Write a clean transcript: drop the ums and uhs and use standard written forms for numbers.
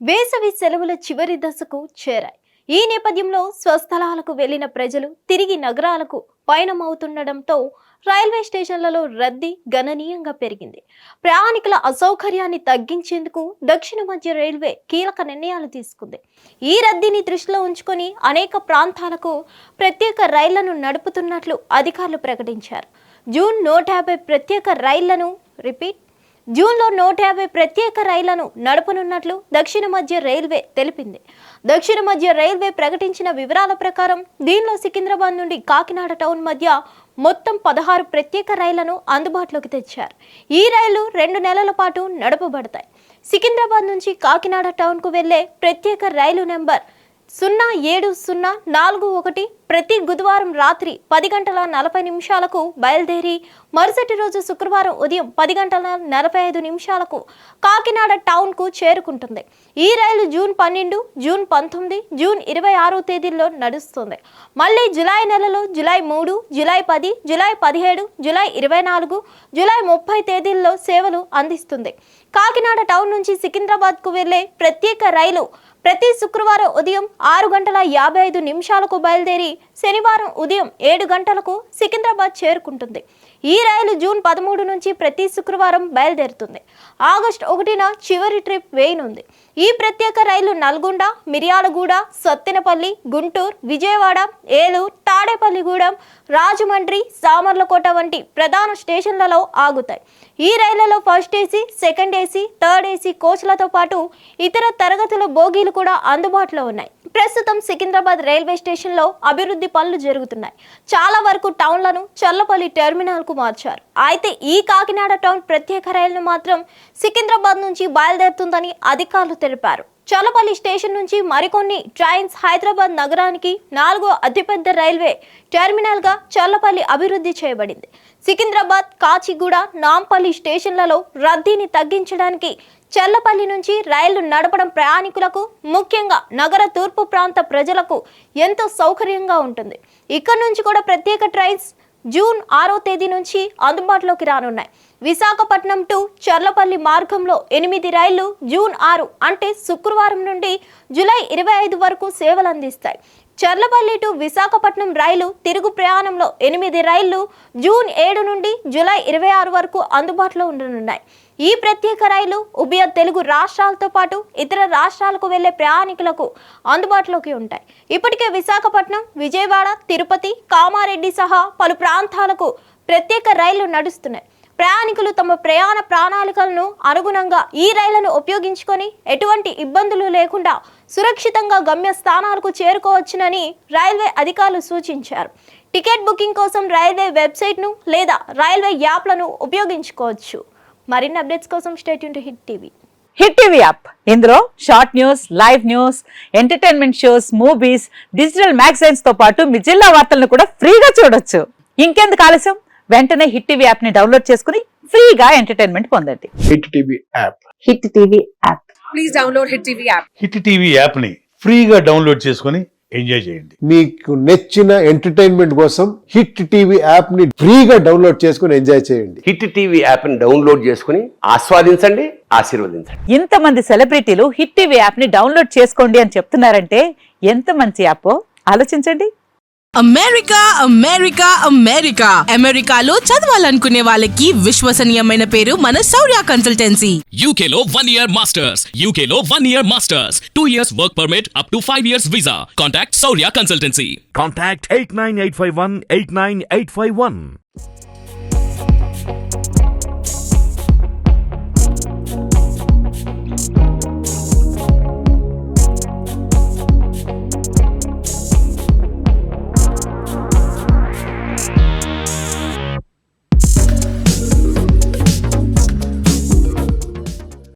వేసవి సెలవుల చివరి దశకు చేరాయి. ఈ నేపథ్యంలో స్వస్థలాలకు వెళ్లిన ప్రజలు తిరిగి నగరాలకు పయనమవుతుండటంతో రైల్వే స్టేషన్లలో రద్దీ గణనీయంగా పెరిగింది. ప్రయాణికుల అసౌకర్యాన్ని తగ్గించేందుకు దక్షిణ మధ్య రైల్వే కీలక నిర్ణయాలు తీసుకుంది. ఈ రద్దీని దృష్టిలో ఉంచుకొని అనేక ప్రాంతాలకు ప్రత్యేక రైళ్లను నడుపుతున్నట్లు అధికారులు ప్రకటించారు. జూన్లో 150 ప్రత్యేక రైళ్లను నడపనున్నట్లు దక్షిణ మధ్య రైల్వే తెలిపింది. దక్షిణ మధ్య రైల్వే ప్రకటించిన వివరాల ప్రకారం దీనిలో సికింద్రాబాద్ నుండి కాకినాడ టౌన్ మధ్య మొత్తం 16 ప్రత్యేక రైళ్లను అందుబాటులోకి తెచ్చారు. ఈ రైళ్లు 2 నెలల పాటు నడపబడతాయి. సికింద్రాబాద్ నుంచి కాకినాడ టౌన్కు వెళ్లే ప్రత్యేక రైలు నెంబర్ 07041 ప్రతి బుధవారం రాత్రి 10:40 బయలుదేరి మరుసటి రోజు శుక్రవారం ఉదయం 10:45 కాకినాడ టౌన్కు చేరుకుంటుంది. ఈ రైలు జూన్ 12, జూన్ 19, జూన్ 26 తేదీల్లో నడుస్తుంది. మళ్ళీ జూలై నెలలో July 3, July 10, July 17, July 24, July 30 తేదీల్లో సేవలు అందిస్తుంది. కాకినాడ టౌన్ నుంచి సికింద్రాబాద్కు వెళ్లే ప్రత్యేక రైలు ప్రతి శుక్రవారం ఉదయం 6:55 బయలుదేరి శనివారం ఉదయం 7 గంటలకు సికింద్రాబాద్ చేరుకుంటుంది. ఈ రైలు జూన్ 13 నుంచి ప్రతి శుక్రవారం బయలుదేరుతుంది. ఆగస్టు 1న చివరి ట్రిప్ వేయనుంది. ఈ ప్రత్యేక రైలు నల్గొండ, మిర్యాలగూడ, సత్తెనపల్లి, గుంటూరు, విజయవాడ, ఏలూరు, తాడేపల్లిగూడెం, రాజమండ్రి, సామర్లకోట వంటి ప్రధాన స్టేషన్లలో ఆగుతాయి. ఈ రైళ్లలో first AC, second AC, third AC కోచ్లతో పాటు ఇతర తరగతుల బోగీలు కూడా అందుబాటులో ఉన్నాయి. ప్రస్తుతం సికింద్రాబాద్ రైల్వే స్టేషన్లో అభివృద్ధి పనులు జరుగుతున్నాయి. చాలా వరకు టౌన్లను చల్లపల్లి టెర్మినల్కు మార్చారు. అయితే ఈ కాకినాడ టౌన్ ప్రత్యేక రైలును మాత్రం సికింద్రాబాద్ నుంచి బయలుదేరుతుందని అధికారులు తెలిపారు. చల్లపల్లి స్టేషన్ నుంచి మరికొన్ని ట్రైన్స్ హైదరాబాద్ నగరానికి 4వ అతిపెద్ద రైల్వే టెర్మినల్గా చల్లపల్లి అభివృద్ధి చేయబడింది. సికింద్రాబాద్, కాచిగూడ, నాంపల్లి స్టేషన్లలో రద్దీని తగ్గించడానికి చల్లపల్లి నుంచి రైళ్లు నడపడం ప్రయాణికులకు, ముఖ్యంగా నగర తూర్పు ప్రాంత ప్రజలకు ఎంతో సౌకర్యంగా ఉంటుంది. ఇక్కడ నుంచి కూడా ప్రత్యేక ట్రైన్స్ జూన్ 6వ తేదీ నుంచి అందుబాటులోకి రానున్నాయి. విశాఖపట్నం టు చర్లపల్లి మార్గంలో 8 రైళ్లు జూన్ 6 అంటే శుక్రవారం నుండి జూలై 25 వరకు సేవలు అందిస్తాయి. చర్లపల్లి టు విశాఖపట్నం రైలు తిరుగు ప్రయాణంలో 8 రైళ్లు జూన్ 7 నుండి జూలై 26 వరకు అందుబాటులో ఉండనున్నాయి. ఈ ప్రత్యేక రైలు ఉభయ తెలుగు రాష్ట్రాలతో పాటు ఇతర రాష్ట్రాలకు వెళ్లే ప్రయాణికులకు అందుబాటులోకి ఉంటాయి. ఇప్పటికే విశాఖపట్నం, విజయవాడ, తిరుపతి, కామారెడ్డి సహా పలు ప్రాంతాలకు ప్రత్యేక రైళ్లు నడుస్తున్నాయి. ప్రయాణికులు తమ ప్రయాణ ప్రణాళికలను అనుగుణంగా ఈ రైళ్లను ఉపయోగించుకొని ఎటువంటి ఇబ్బందులు లేకుండా సురక్షితంగా గమ్యస్థానాలకు చేరుకోవచ్చునని రైల్వే అధికారులు సూచించారు. టికెట్ బుకింగ్ కోసం రైల్వే వెబ్సైట్ను లేదా రైల్వే యాప్లను ఉపయోగించుకోవచ్చు. మరిన్ని అప్డేట్స్ కోసం stay tune to hit TV. Hit TV app, ఇందులో short news, live news, entertainment shows, movies, digital magazines తో పాటు మీ జిల్లా వార్తలను కూడా ఫ్రీగా చూడొచ్చు. ఇంకెందుకు ఆలస్యం, వెంటనే హిట్ టీవీ యాప్ ని డౌన్లోడ్ చేసుకుని ఫ్రీగా ఎంటర్టైన్మెంట్ పొందండి. Hit TV app. Hit TV app. Please download hit TV app. Hit TV app ని ఫ్రీగా డౌన్లోడ్ చేసుకుని ఎంజాయ్ చేయండి. మీకు నచ్చిన ఎంటర్టైన్మెంట్ కోసం హిట్ టీవీ యాప్ ని ఫ్రీగా డౌన్లోడ్ చేసుకుని ఎంజాయ్ చేయండి. హిట్ టీవీ యాప్ ని డౌన్లోడ్ చేసుకుని ఆస్వాదించండి, ఆశీర్వదించండి. ఇంతమంది సెలబ్రిటీలు హిట్ టీవీ యాప్ ని డౌన్లోడ్ చేసుకోండి అని చెప్తున్నారంటే ఎంత మంచి యాప్ ఆలోచించండి. అమెరికా అమెరికా అమెరికా అమెరికాలో చదవాలనుకునే వాళ్ళకి విశ్వసనీయమైన పేరు మన శౌర్య కన్సల్టెన్సీ. UK లో 1 year masters. UK లో 1 year masters. 2 years work permit up to 5 years visa. Contact Saurya Consultancy. Contact 89851 89851.